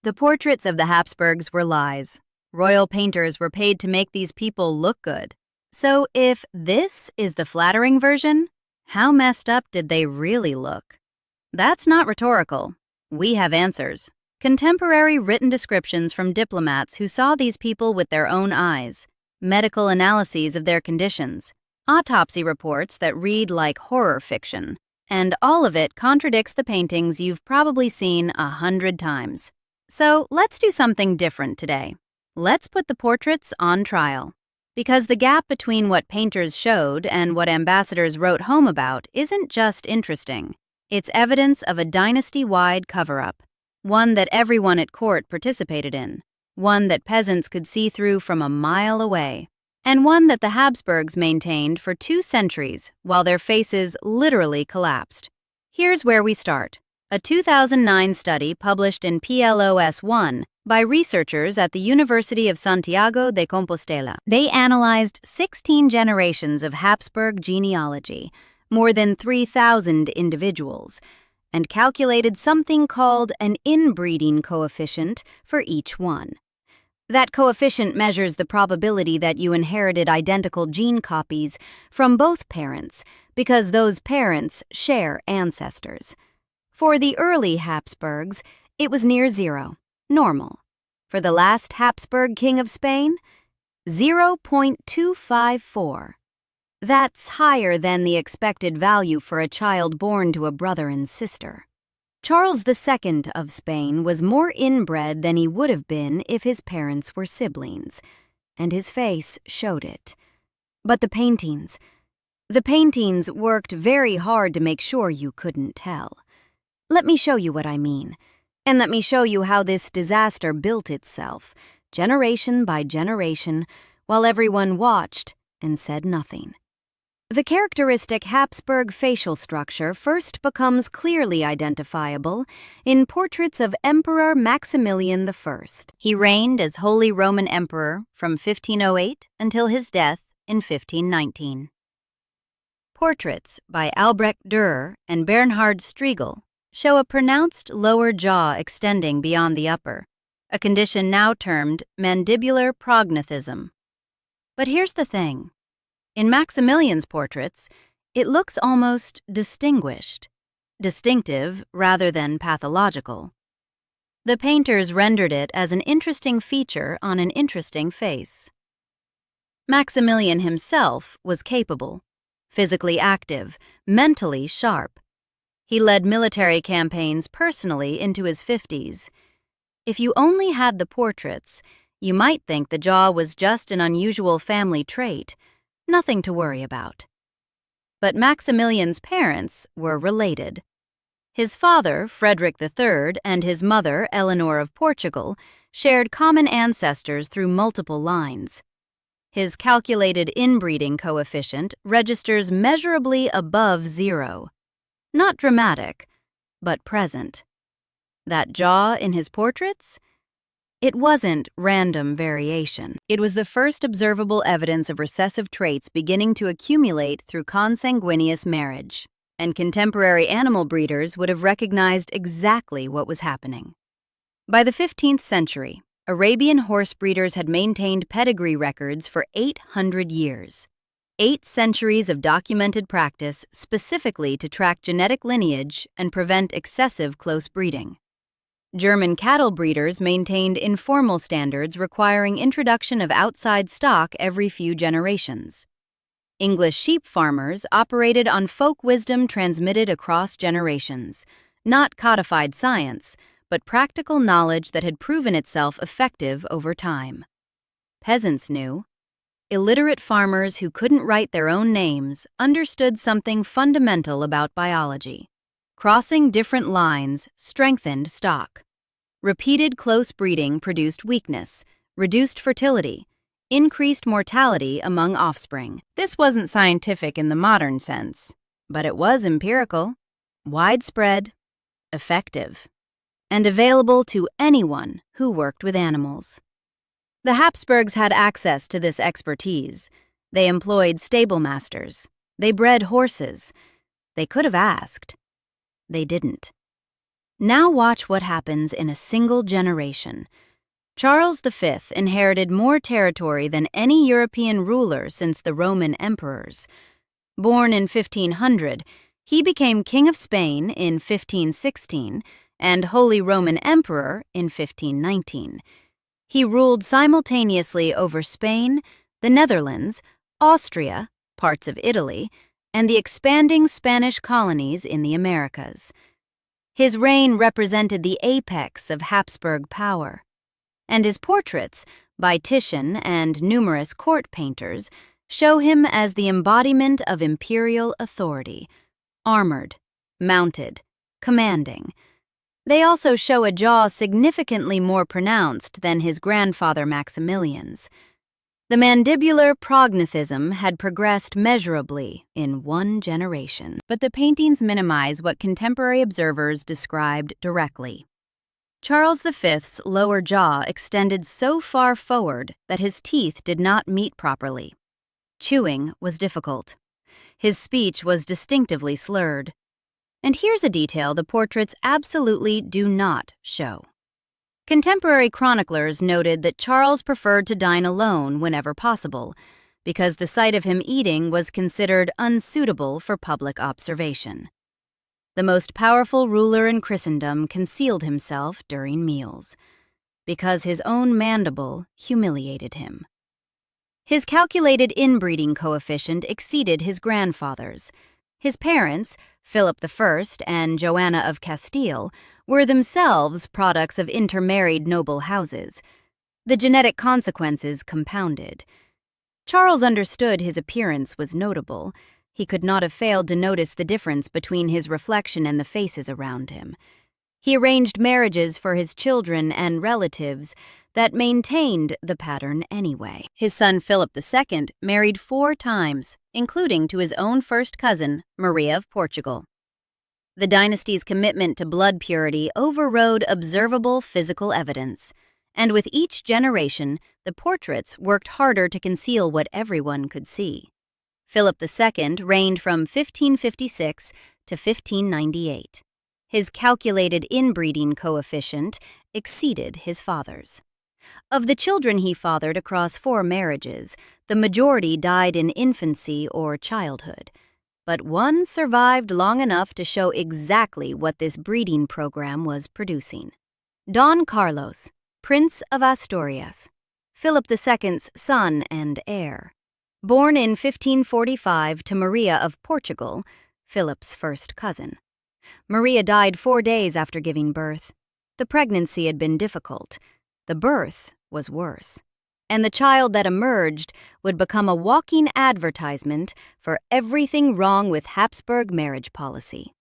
The portraits of the Habsburgs were lies. Royal painters were paid to make these people look good. So if this is the flattering version, how messed up did they really look? That's not rhetorical. We have answers. Contemporary written descriptions from diplomats who saw these people with their own eyes, medical analyses of their conditions, autopsy reports that read like horror fiction, and all of it contradicts the paintings you've probably seen 100 times. So let's do something different today. Let's put the portraits on trial. Because the gap between what painters showed and what ambassadors wrote home about isn't just interesting. It's evidence of a dynasty-wide cover-up, one that everyone at court participated in, one that peasants could see through from a mile away, and one that the Habsburgs maintained for 2 centuries while their faces literally collapsed. Here's where we start. A 2009 study published in PLOS ONE by researchers at the University of Santiago de Compostela. They analyzed 16 generations of Habsburg genealogy, more than 3,000 individuals, and calculated something called an inbreeding coefficient for each one. That coefficient measures the probability that you inherited identical gene copies from both parents because those parents share ancestors. For the early Habsburgs, it was near 0, normal. For the last Habsburg king of Spain, 0.254. That's higher than the expected value for a child born to a brother and sister. Charles II of Spain was more inbred than he would have been if his parents were siblings, and his face showed it. But the paintings worked very hard to make sure you couldn't tell. Let me show you what I mean, and let me show you how this disaster built itself, generation by generation, while everyone watched and said nothing. The characteristic Habsburg facial structure first becomes clearly identifiable in portraits of Emperor Maximilian I. He reigned as Holy Roman Emperor from 1508 until his death in 1519. Portraits by Albrecht Dürer and Bernhard Strigel show a pronounced lower jaw extending beyond the upper, a condition now termed mandibular prognathism. But here's the thing. In Maximilian's portraits, it looks almost distinguished, distinctive rather than pathological. The painters rendered it as an interesting feature on an interesting face. Maximilian himself was capable, physically active, mentally sharp. He led military campaigns personally into his 50s. If you only had the portraits, you might think the jaw was just an unusual family trait, nothing to worry about. But Maximilian's parents were related. His father, Frederick III, and his mother, Eleanor of Portugal, shared common ancestors through multiple lines. His calculated inbreeding coefficient registers measurably above 0. Not dramatic, but present. That jaw in his portraits? It wasn't random variation. It was the first observable evidence of recessive traits beginning to accumulate through consanguineous marriage, and contemporary animal breeders would have recognized exactly what was happening. By the 15th century, Arabian horse breeders had maintained pedigree records for 800 years. 8 centuries of documented practice specifically to track genetic lineage and prevent excessive close breeding. German cattle breeders maintained informal standards requiring introduction of outside stock every few generations. English sheep farmers operated on folk wisdom transmitted across generations, not codified science, but practical knowledge that had proven itself effective over time. Peasants knew. Illiterate farmers who couldn't write their own names understood something fundamental about biology. Crossing different lines strengthened stock. Repeated close breeding produced weakness, reduced fertility, increased mortality among offspring. This wasn't scientific in the modern sense, but it was empirical, widespread, effective, and available to anyone who worked with animals. The Habsburgs had access to this expertise. They employed stable masters. They bred horses. They could have asked. They didn't. Now watch what happens in a single generation. Charles V inherited more territory than any European ruler since the Roman emperors. Born in 1500, he became King of Spain in 1516 and Holy Roman Emperor in 1519. He ruled simultaneously over Spain, the Netherlands, Austria, parts of Italy, and the expanding Spanish colonies in the Americas. His reign represented the apex of Habsburg power, and his portraits, by Titian and numerous court painters, show him as the embodiment of imperial authority, armored, mounted, commanding. They also show a jaw significantly more pronounced than his grandfather Maximilian's. The mandibular prognathism had progressed measurably in one generation, but the paintings minimize what contemporary observers described directly. Charles V's lower jaw extended so far forward that his teeth did not meet properly. Chewing was difficult. His speech was distinctively slurred. And here's a detail the portraits absolutely do not show. Contemporary chroniclers noted that Charles preferred to dine alone whenever possible, because the sight of him eating was considered unsuitable for public observation. The most powerful ruler in Christendom concealed himself during meals, because his own mandible humiliated him. His calculated inbreeding coefficient exceeded his grandfather's. His parents, Philip I and Joanna of Castile, were themselves products of intermarried noble houses. The genetic consequences compounded. Charles understood his appearance was notable. He could not have failed to notice the difference between his reflection and the faces around him. He arranged marriages for his children and relatives that maintained the pattern anyway. His son Philip II married 4 times, including to his own first cousin, Maria of Portugal. The dynasty's commitment to blood purity overrode observable physical evidence, and with each generation, the portraits worked harder to conceal what everyone could see. Philip II reigned from 1556 to 1598. His calculated inbreeding coefficient exceeded his father's. Of the children he fathered across 4 marriages, the majority died in infancy or childhood, but one survived long enough to show exactly what this breeding program was producing. Don Carlos, Prince of Asturias, Philip II's son and heir. Born in 1545 to Maria of Portugal, Philip's first cousin. Maria died 4 days after giving birth. The pregnancy had been difficult. The birth was worse. And the child that emerged would become a walking advertisement for everything wrong with Habsburg marriage policy.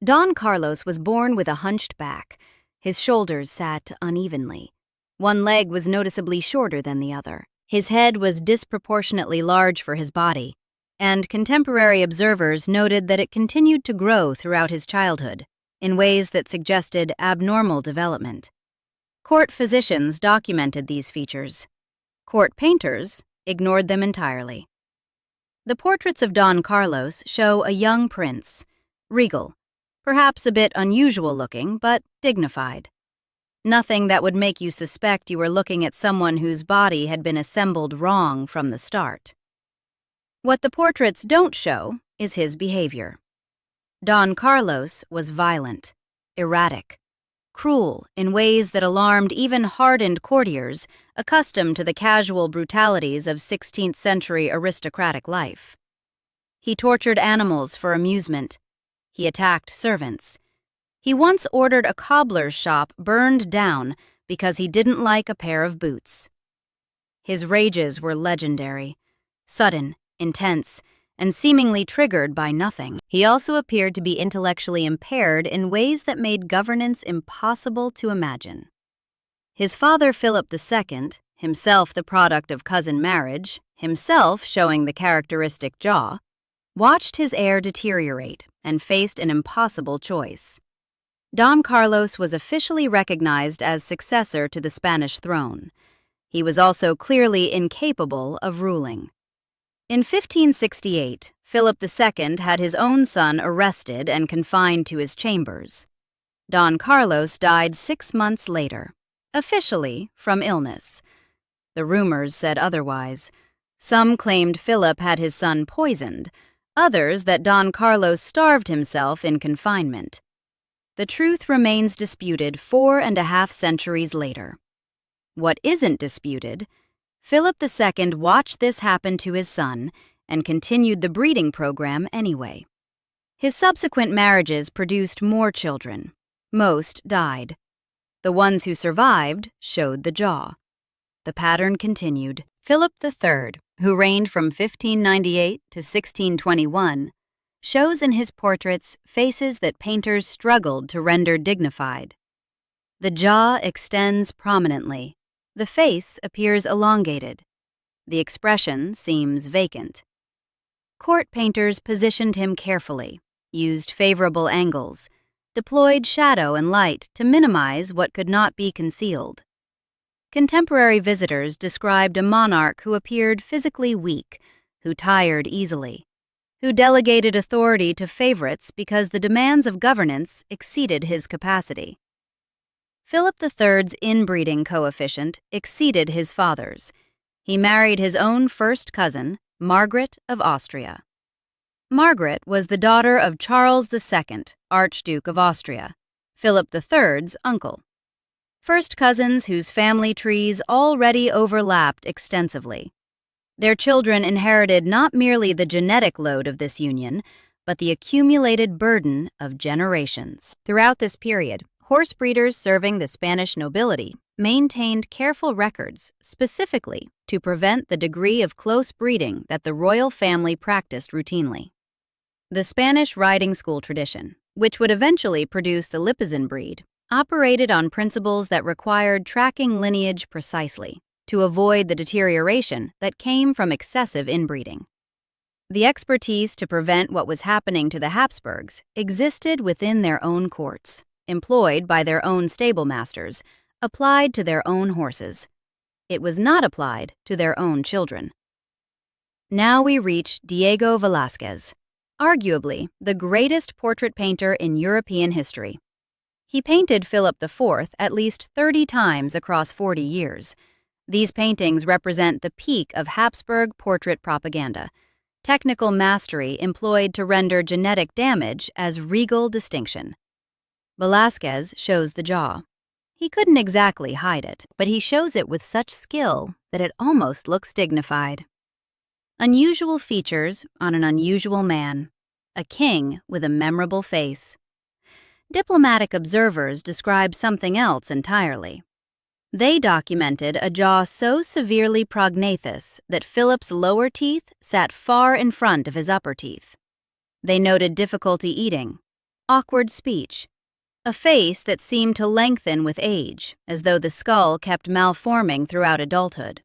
Don Carlos was born with a hunched back. His shoulders sat unevenly. One leg was noticeably shorter than the other. His head was disproportionately large for his body, and contemporary observers noted that it continued to grow throughout his childhood in ways that suggested abnormal development. Court physicians documented these features. Court painters ignored them entirely. The portraits of Don Carlos show a young prince, regal, perhaps a bit unusual looking, but dignified. Nothing that would make you suspect you were looking at someone whose body had been assembled wrong from the start. What the portraits don't show is his behavior. Don Carlos was violent, erratic, cruel in ways that alarmed even hardened courtiers accustomed to the casual brutalities of 16th century aristocratic life. He tortured animals for amusement. He attacked servants. He once ordered a cobbler's shop burned down because he didn't like a pair of boots. His rages were legendary, sudden, intense, and seemingly triggered by nothing. He also appeared to be intellectually impaired in ways that made governance impossible to imagine. His father Philip II, himself the product of cousin marriage, himself showing the characteristic jaw, watched his heir deteriorate and faced an impossible choice. Don Carlos was officially recognized as successor to the Spanish throne. He was also clearly incapable of ruling. In 1568, Philip II had his own son arrested and confined to his chambers. Don Carlos died 6 months later, officially from illness. The rumors said otherwise. Some claimed Philip had his son poisoned, others that Don Carlos starved himself in confinement. The truth remains disputed 4.5 centuries later. What isn't disputed, Philip II watched this happen to his son and continued the breeding program anyway. His subsequent marriages produced more children. Most died. The ones who survived showed the jaw. The pattern continued. Philip III, who reigned from 1598 to 1621, shows in his portraits faces that painters struggled to render dignified. The jaw extends prominently. The face appears elongated. The expression seems vacant. Court painters positioned him carefully, used favorable angles, deployed shadow and light to minimize what could not be concealed. Contemporary visitors described a monarch who appeared physically weak, who tired easily, who delegated authority to favorites because the demands of governance exceeded his capacity. Philip III's inbreeding coefficient exceeded his father's. He married his own first cousin, Margaret of Austria. Margaret was the daughter of Charles II, Archduke of Austria, Philip III's uncle. First cousins whose family trees already overlapped extensively. Their children inherited not merely the genetic load of this union, but the accumulated burden of generations. Throughout this period, horse breeders serving the Spanish nobility maintained careful records specifically to prevent the degree of close breeding that the royal family practiced routinely. The Spanish riding school tradition, which would eventually produce the Lipizan breed, operated on principles that required tracking lineage precisely to avoid the deterioration that came from excessive inbreeding. The expertise to prevent what was happening to the Habsburgs existed within their own courts, employed by their own stable masters, applied to their own horses. It was not applied to their own children. Now we reach Diego Velázquez, arguably the greatest portrait painter in European history. He painted Philip IV at least 30 times across 40 years. These paintings represent the peak of Habsburg portrait propaganda, technical mastery employed to render genetic damage as regal distinction. Velázquez shows the jaw. He couldn't exactly hide it, but he shows it with such skill that it almost looks dignified. Unusual features on an unusual man, a king with a memorable face. Diplomatic observers describe something else entirely. They documented a jaw so severely prognathous that Philip's lower teeth sat far in front of his upper teeth. They noted difficulty eating, awkward speech, a face that seemed to lengthen with age, as though the skull kept malforming throughout adulthood.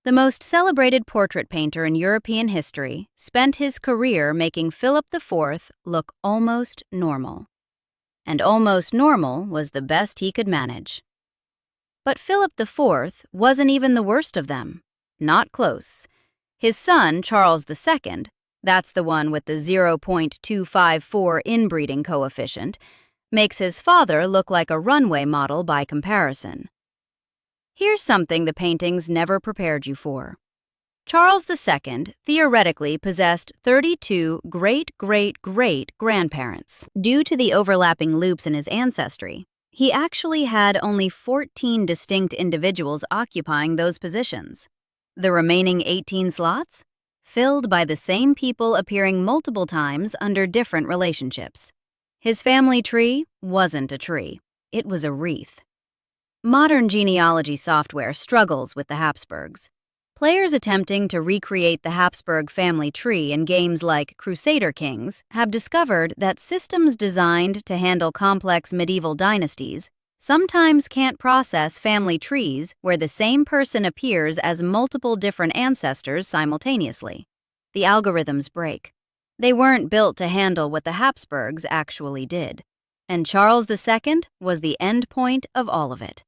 The most celebrated portrait painter in European history spent his career making Philip IV look almost normal. And almost normal was the best he could manage. But Philip IV wasn't even the worst of them. Not close. His son, Charles II, that's the one with the 0.254 inbreeding coefficient, makes his father look like a runway model by comparison. Here's something the paintings never prepared you for. Charles II theoretically possessed 32 great-great-great-grandparents. Due to the overlapping loops in his ancestry, he actually had only 14 distinct individuals occupying those positions. The remaining 18 slots? Filled by the same people appearing multiple times under different relationships. His family tree wasn't a tree, it was a wreath. Modern genealogy software struggles with the Habsburgs. Players attempting to recreate the Habsburg family tree in games like Crusader Kings have discovered that systems designed to handle complex medieval dynasties sometimes can't process family trees where the same person appears as multiple different ancestors simultaneously. The algorithms break. They weren't built to handle what the Habsburgs actually did, and Charles II was the end point of all of it.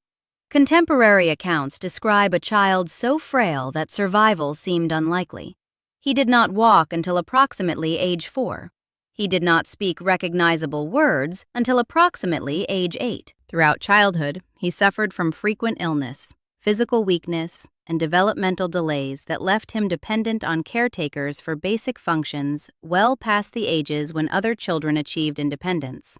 Contemporary accounts describe a child so frail that survival seemed unlikely. He did not walk until approximately age 4. He did not speak recognizable words until approximately age 8. Throughout childhood, he suffered from frequent illness, physical weakness, and developmental delays that left him dependent on caretakers for basic functions well past the ages when other children achieved independence.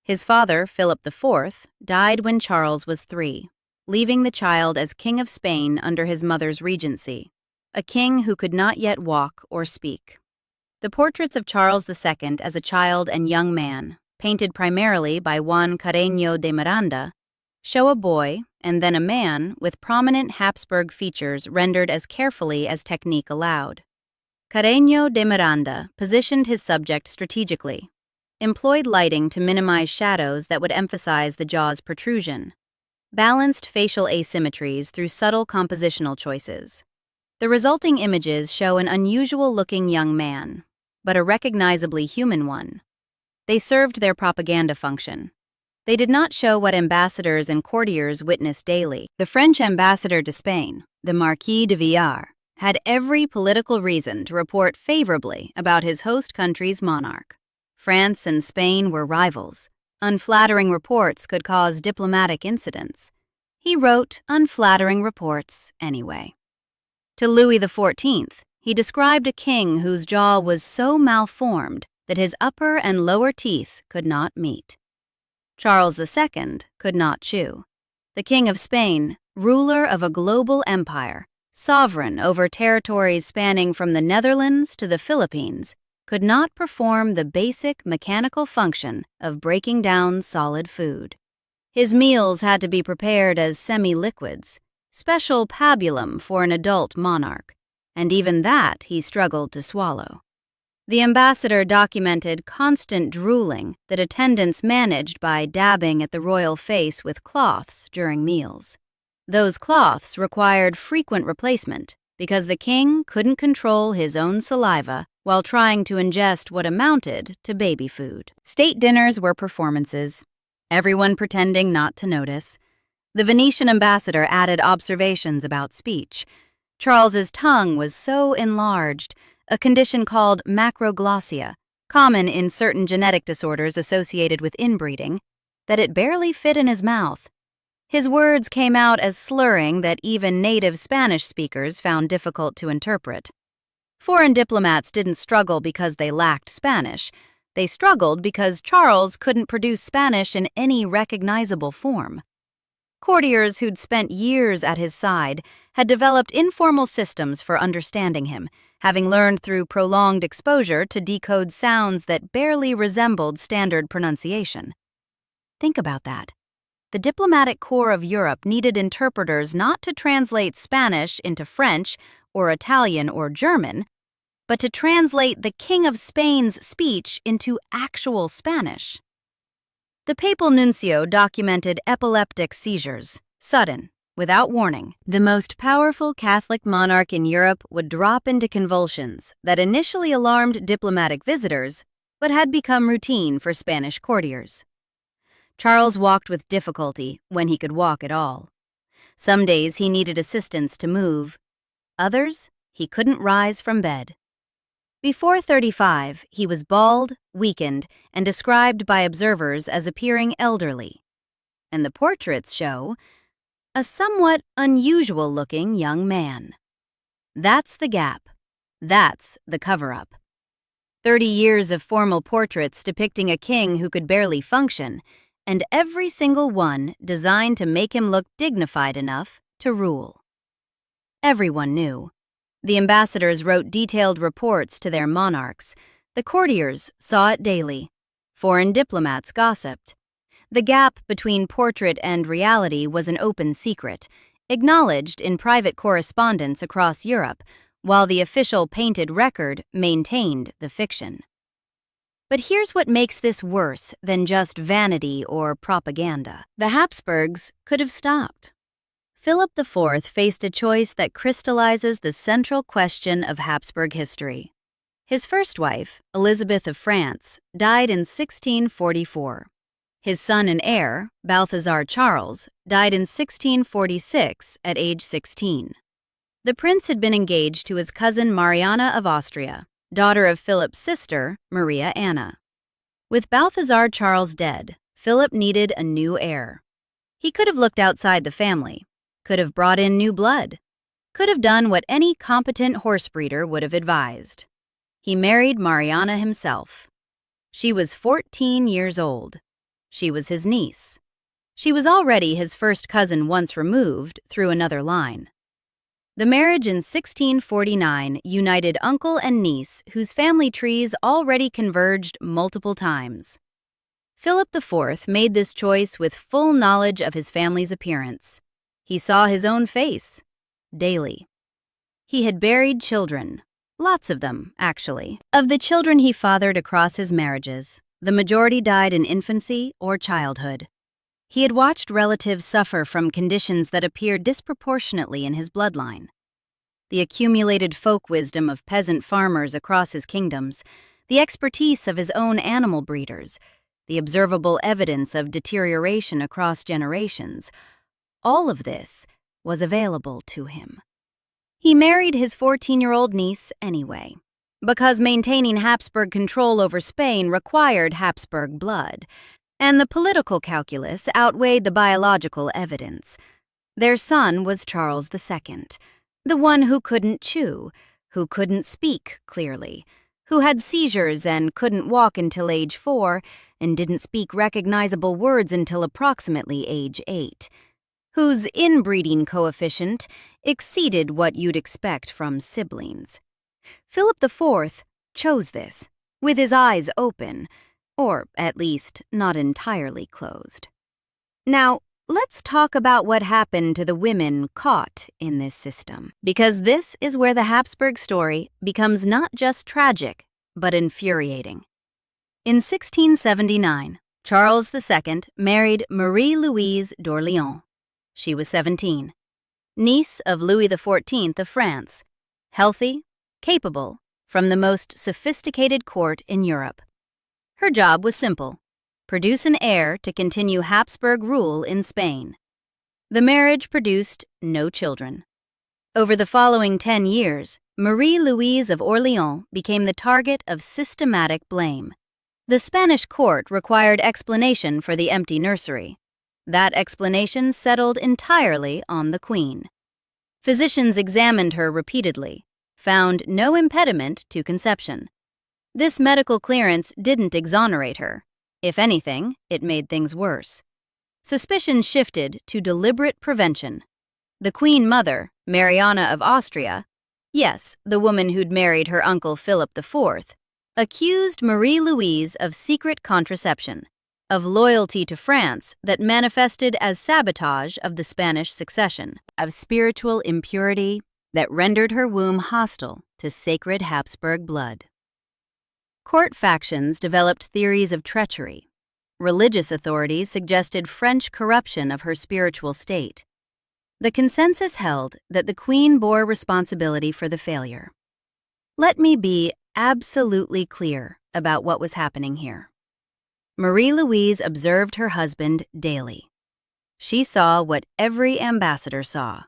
His father, Philip IV, died when Charles was 3, leaving the child as King of Spain under his mother's regency, a king who could not yet walk or speak. The portraits of Charles II as a child and young man, painted primarily by Juan Carreño de Miranda, show a boy and then a man with prominent Habsburg features rendered as carefully as technique allowed. Carreño de Miranda positioned his subject strategically, employed lighting to minimize shadows that would emphasize the jaw's protrusion, balanced facial asymmetries through subtle compositional choices. The resulting images show an unusual-looking young man, but a recognizably human one. They served their propaganda function. They did not show what ambassadors and courtiers witnessed daily. The French ambassador to Spain, the Marquis de Villars, had every political reason to report favorably about his host country's monarch. France and Spain were rivals. Unflattering reports could cause diplomatic incidents. He wrote unflattering reports anyway. To Louis XIV, he described a king whose jaw was so malformed that his upper and lower teeth could not meet. Charles II could not chew. The King of Spain, ruler of a global empire, sovereign over territories spanning from the Netherlands to the Philippines, could not perform the basic mechanical function of breaking down solid food. His meals had to be prepared as semi-liquids, special pabulum for an adult monarch, and even that he struggled to swallow. The ambassador documented constant drooling that attendants managed by dabbing at the royal face with cloths during meals. Those cloths required frequent replacement because the king couldn't control his own saliva while trying to ingest what amounted to baby food. State dinners were performances, everyone pretending not to notice. The Venetian ambassador added observations about speech. Charles's tongue was so enlarged, a condition called macroglossia, common in certain genetic disorders associated with inbreeding, that it barely fit in his mouth. His words came out as slurring that even native Spanish speakers found difficult to interpret. Foreign diplomats didn't struggle because they lacked Spanish. They struggled because Charles couldn't produce Spanish in any recognizable form. Courtiers who'd spent years at his side had developed informal systems for understanding him, having learned through prolonged exposure to decode sounds that barely resembled standard pronunciation. Think about that. The diplomatic corps of Europe needed interpreters not to translate Spanish into French or Italian or German, but to translate the King of Spain's speech into actual Spanish. The papal nuncio documented epileptic seizures, sudden, without warning. The most powerful Catholic monarch in Europe would drop into convulsions that initially alarmed diplomatic visitors, but had become routine for Spanish courtiers. Charles walked with difficulty when he could walk at all. Some days he needed assistance to move. Others, he couldn't rise from bed. Before 35, he was bald, weakened, and described by observers as appearing elderly. And the portraits show a somewhat unusual-looking young man. That's the gap. That's the cover-up. 30 years of formal portraits depicting a king who could barely function, and every single one designed to make him look dignified enough to rule. Everyone knew. The ambassadors wrote detailed reports to their monarchs. The courtiers saw it daily. Foreign diplomats gossiped. The gap between portrait and reality was an open secret, acknowledged in private correspondence across Europe, while the official painted record maintained the fiction. But here's what makes this worse than just vanity or propaganda. The Habsburgs could have stopped. Philip IV faced a choice that crystallizes the central question of Habsburg history. His first wife, Elizabeth of France, died in 1644. His son and heir, Balthazar Charles, died in 1646 at age 16. The prince had been engaged to his cousin Mariana of Austria, daughter of Philip's sister, Maria Anna. With Balthazar Charles dead, Philip needed a new heir. He could have looked outside the family, could have brought in new blood, could have done what any competent horse breeder would have advised. He married Mariana himself. She was 14 years old. She was his niece. She was already his first cousin once removed through another line. The marriage in 1649 united uncle and niece whose family trees already converged multiple times. Philip IV made this choice with full knowledge of his family's appearance. He saw his own face, daily. He had buried children, lots of them, actually. Of the children he fathered across his marriages, the majority died in infancy or childhood. He had watched relatives suffer from conditions that appeared disproportionately in his bloodline. The accumulated folk wisdom of peasant farmers across his kingdoms, the expertise of his own animal breeders, the observable evidence of deterioration across generations, all of this was available to him. He married his 14-year-old niece anyway, because maintaining Habsburg control over Spain required Habsburg blood, and the political calculus outweighed the biological evidence. Their son was Charles II, the one who couldn't chew, who couldn't speak clearly, who had seizures and couldn't walk until age 4 and didn't speak recognizable words until approximately age 8, whose inbreeding coefficient exceeded what you'd expect from siblings. Philip IV chose this, with his eyes open, or at least not entirely closed. Now, let's talk about what happened to the women caught in this system, because this is where the Habsburg story becomes not just tragic, but infuriating. In 1679, Charles II married Marie-Louise d'Orléans. She was 17, niece of Louis XIV of France, healthy, capable, from the most sophisticated court in Europe. Her job was simple: produce an heir to continue Habsburg rule in Spain. The marriage produced no children. Over the following 10 years, Marie-Louise of Orléans became the target of systematic blame. The Spanish court required explanation for the empty nursery. That explanation settled entirely on the Queen. Physicians examined her repeatedly, found no impediment to conception. This medical clearance didn't exonerate her. If anything, it made things worse. Suspicion shifted to deliberate prevention. The Queen Mother, Mariana of Austria, yes, the woman who'd married her uncle Philip IV, accused Marie-Louise of secret contraception, of loyalty to France that manifested as sabotage of the Spanish succession, of spiritual impurity that rendered her womb hostile to sacred Habsburg blood. Court factions developed theories of treachery. Religious authorities suggested French corruption of her spiritual state. The consensus held that the Queen bore responsibility for the failure. Let me be absolutely clear about what was happening here. Marie-Louise observed her husband daily. She saw what every ambassador saw: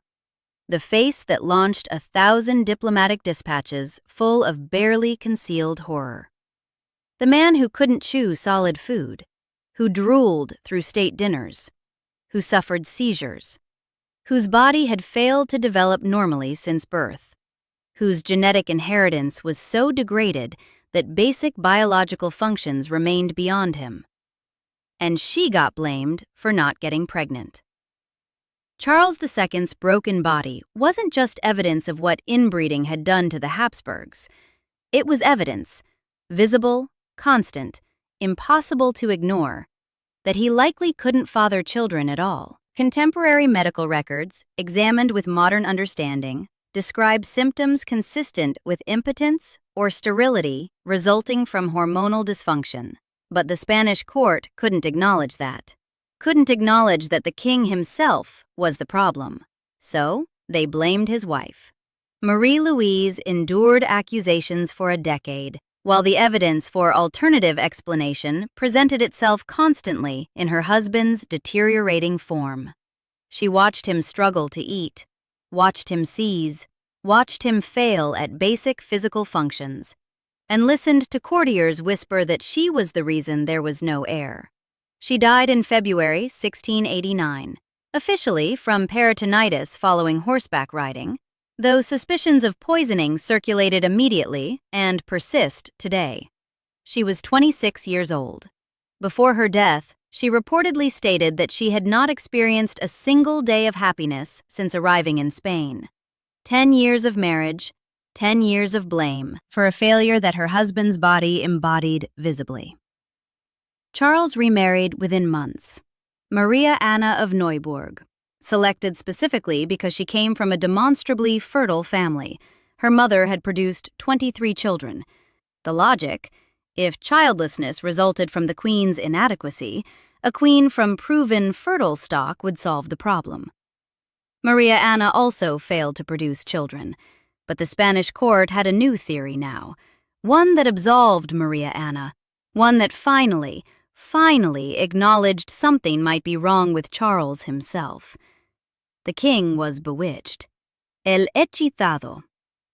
the face that launched 1,000 diplomatic dispatches full of barely concealed horror. The man who couldn't chew solid food, who drooled through state dinners, who suffered seizures, whose body had failed to develop normally since birth, whose genetic inheritance was so degraded that basic biological functions remained beyond him. And she got blamed for not getting pregnant. Charles II's broken body wasn't just evidence of what inbreeding had done to the Habsburgs. It was evidence, visible, constant, impossible to ignore, that he likely couldn't father children at all. Contemporary medical records, examined with modern understanding, describe symptoms consistent with impotence or sterility resulting from hormonal dysfunction. But the Spanish court couldn't acknowledge that. Couldn't acknowledge that the king himself was the problem. So they blamed his wife. Marie-Louise endured accusations for a decade, while the evidence for alternative explanation presented itself constantly in her husband's deteriorating form. She watched him struggle to eat, watched him seize, watched him fail at basic physical functions. and listened to courtiers whisper that she was the reason there was no heir. She died in February 1689, officially from peritonitis following horseback riding, though suspicions of poisoning circulated immediately and persist today. She was 26 years old. Before her death, she reportedly stated that she had not experienced a single day of happiness since arriving in Spain. 10 years of marriage, 10 years of blame for a failure that her husband's body embodied visibly. Charles remarried within months. Maria Anna of Neuburg, selected specifically because she came from a demonstrably fertile family. Her mother had produced 23 children. The logic: if childlessness resulted from the queen's inadequacy, a queen from proven fertile stock would solve the problem. Maria Anna also failed to produce children, but the Spanish court had a new theory now, one that absolved Maria Anna, one that finally acknowledged something might be wrong with Charles himself. The king was bewitched. El hechizado,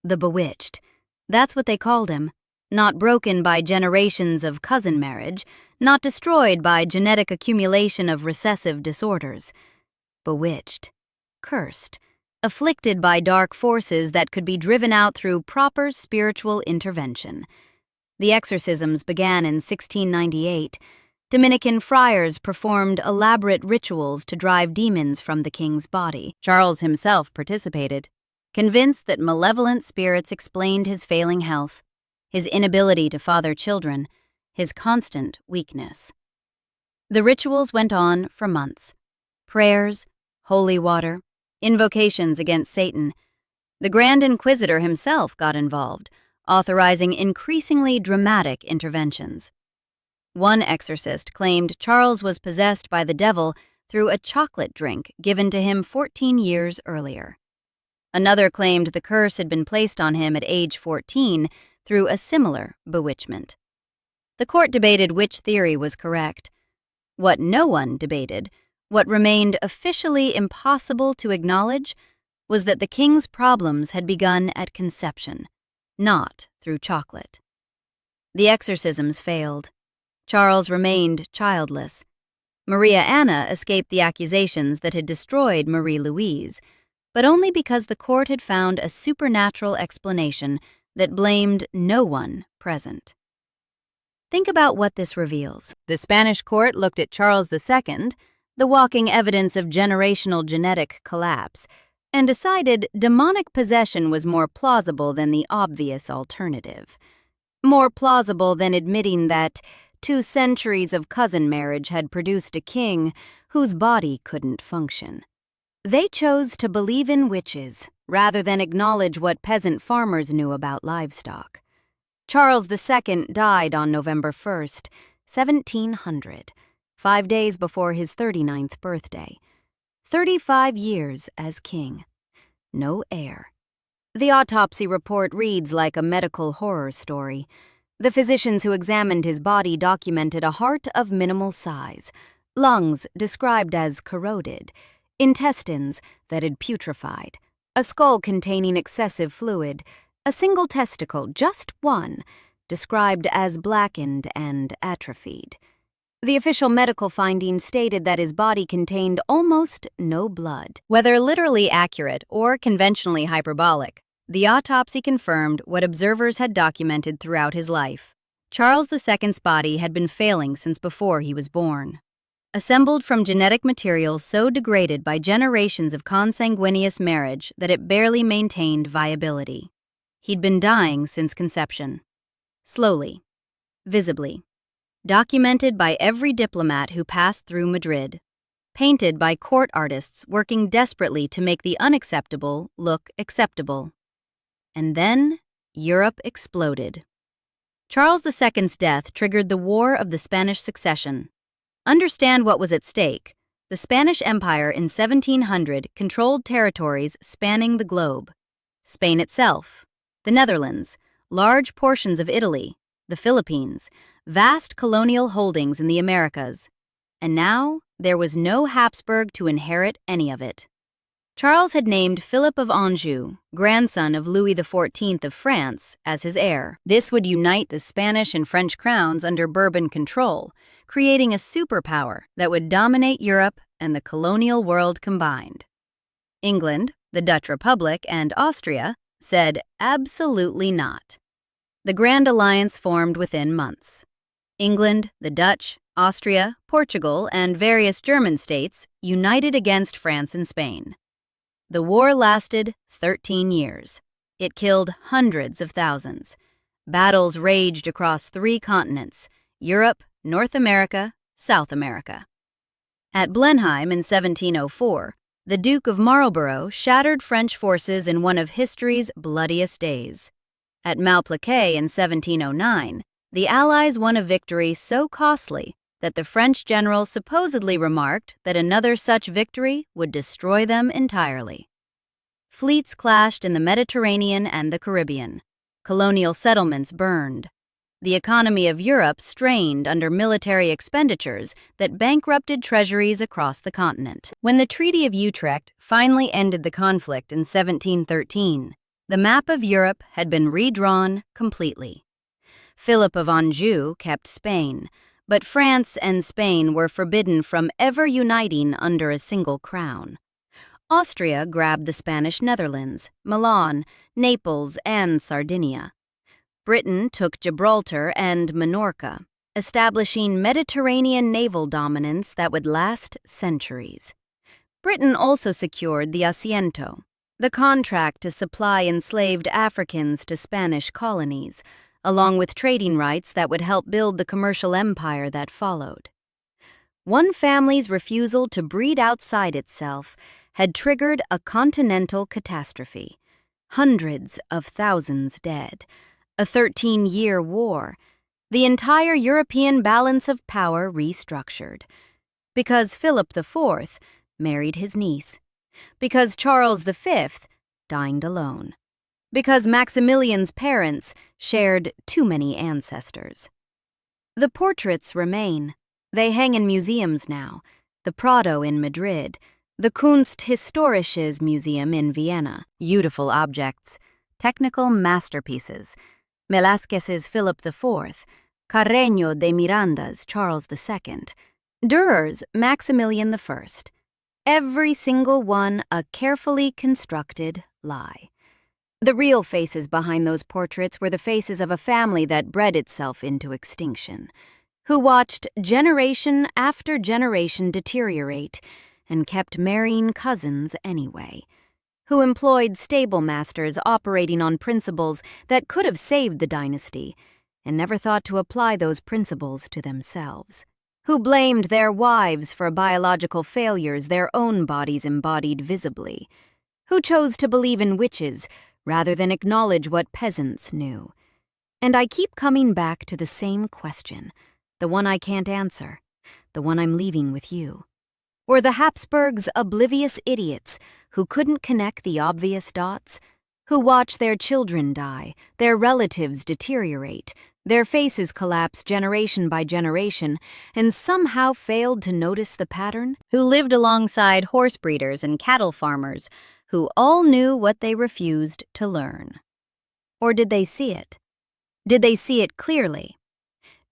the bewitched. That's what they called him. Not broken by generations of cousin marriage, not destroyed by genetic accumulation of recessive disorders. Bewitched, cursed, afflicted by dark forces that could be driven out through proper spiritual intervention. The exorcisms began in 1698. Dominican friars performed elaborate rituals to drive demons from the king's body. Charles himself participated, convinced that malevolent spirits explained his failing health, his inability to father children, his constant weakness. The rituals went on for months. Prayers, holy water, invocations against Satan. The Grand Inquisitor himself got involved, authorizing increasingly dramatic interventions. One exorcist claimed Charles was possessed by the devil through a chocolate drink given to him 14 years earlier. Another claimed the curse had been placed on him at age 14 through a similar bewitchment. The court debated which theory was correct. What no one debated, what remained officially impossible to acknowledge, was that the king's problems had begun at conception, not through chocolate. The exorcisms failed. Charles remained childless. Maria Anna escaped the accusations that had destroyed Marie-Louise, but only because the court had found a supernatural explanation that blamed no one present. Think about what this reveals. The Spanish court looked at Charles II, the walking evidence of generational genetic collapse, and decided demonic possession was more plausible than the obvious alternative. More plausible than admitting that 2 centuries of cousin marriage had produced a king whose body couldn't function. They chose to believe in witches rather than acknowledge what peasant farmers knew about livestock. Charles II died on November 1st, 1700, 5 days before his 39th birthday. 35 years as king. No heir. The autopsy report reads like a medical horror story. The physicians who examined his body documented a heart of minimal size, lungs described as corroded, intestines that had putrefied, a skull containing excessive fluid, a single testicle, just one, described as blackened and atrophied. The official medical findings stated that his body contained almost no blood. Whether literally accurate or conventionally hyperbolic, the autopsy confirmed what observers had documented throughout his life. Charles II's body had been failing since before he was born. Assembled from genetic material so degraded by generations of consanguineous marriage that it barely maintained viability. He'd been dying since conception. Slowly, visibly, documented by every diplomat who passed through Madrid, painted by court artists working desperately to make the unacceptable look acceptable. And then, Europe exploded. Charles II's death triggered the War of the Spanish Succession. Understand what was at stake. The Spanish Empire in 1700 controlled territories spanning the globe. Spain itself, the Netherlands, large portions of Italy, the Philippines, vast colonial holdings in the Americas. And now, there was no Hapsburg to inherit any of it. Charles had named Philip of Anjou, grandson of Louis XIV of France, as his heir. This would unite the Spanish and French crowns under Bourbon control, creating a superpower that would dominate Europe and the colonial world combined. England, the Dutch Republic, and Austria said absolutely not. The Grand Alliance formed within months. England, the Dutch, Austria, Portugal, and various German states united against France and Spain. The war lasted 13 years. It killed hundreds of thousands. Battles raged across 3 continents: Europe, North America, South America. At Blenheim in 1704, the Duke of Marlborough shattered French forces in one of history's bloodiest days. At Malplaquet in 1709, the Allies won a victory so costly that the French general supposedly remarked that another such victory would destroy them entirely. Fleets clashed in the Mediterranean and the Caribbean. Colonial settlements burned. The economy of Europe strained under military expenditures that bankrupted treasuries across the continent. When the Treaty of Utrecht finally ended the conflict in 1713, the map of Europe had been redrawn completely. Philip of Anjou kept Spain, but France and Spain were forbidden from ever uniting under a single crown. Austria grabbed the Spanish Netherlands, Milan, Naples, and Sardinia. Britain took Gibraltar and Minorca, establishing Mediterranean naval dominance that would last centuries. Britain also secured the Asiento, the contract to supply enslaved Africans to Spanish colonies, along with trading rights that would help build the commercial empire that followed. One family's refusal to breed outside itself had triggered a continental catastrophe. Hundreds of thousands dead. A 13-year war. The entire European balance of power restructured. Because Philip IV married his niece. Because Charles V dined alone. Because Maximilian's parents shared too many ancestors. The portraits remain. They hang in museums now. The Prado in Madrid, the Kunsthistorisches Museum in Vienna. Beautiful objects, technical masterpieces. Velázquez's Philip IV, Carreño de Miranda's Charles II, Dürer's Maximilian I. Every single one a carefully constructed lie. The real faces behind those portraits were the faces of a family that bred itself into extinction, who watched generation after generation deteriorate and kept marrying cousins anyway, who employed stable masters operating on principles that could have saved the dynasty and never thought to apply those principles to themselves, who blamed their wives for biological failures their own bodies embodied visibly, who chose to believe in witches rather than acknowledge what peasants knew. And I keep coming back to the same question, the one I can't answer, the one I'm leaving with you. Were the Habsburgs oblivious idiots who couldn't connect the obvious dots, who watch their children die, their relatives deteriorate, their faces collapse generation by generation, and somehow failed to notice the pattern? Who lived alongside horse breeders and cattle farmers, who all knew what they refused to learn? Or did they see it? Did they see it clearly?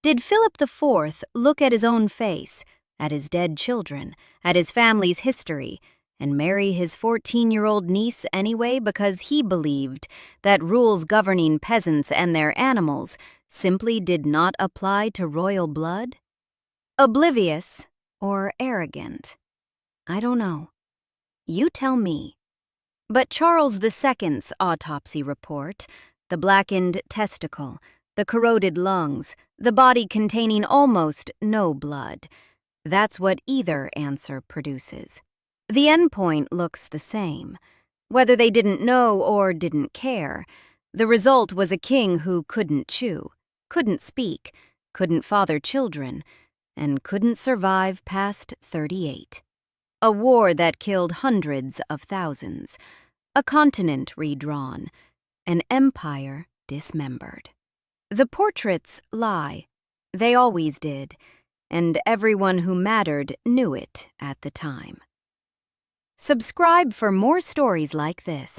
Did Philip IV look at his own face, at his dead children, at his family's history, and marry his 14-year-old niece anyway because he believed that rules governing peasants and their animals simply did not apply to royal blood? Oblivious or arrogant? I don't know. You tell me. But Charles II's autopsy report, the blackened testicle, the corroded lungs, the body containing almost no blood, that's what either answer produces. The endpoint looks the same. Whether they didn't know or didn't care, the result was a king who couldn't chew, couldn't speak, couldn't father children, and couldn't survive past 38. A war that killed hundreds of thousands, a continent redrawn, an empire dismembered. The portraits lie. They always did, and everyone who mattered knew it at the time. Subscribe for more stories like this.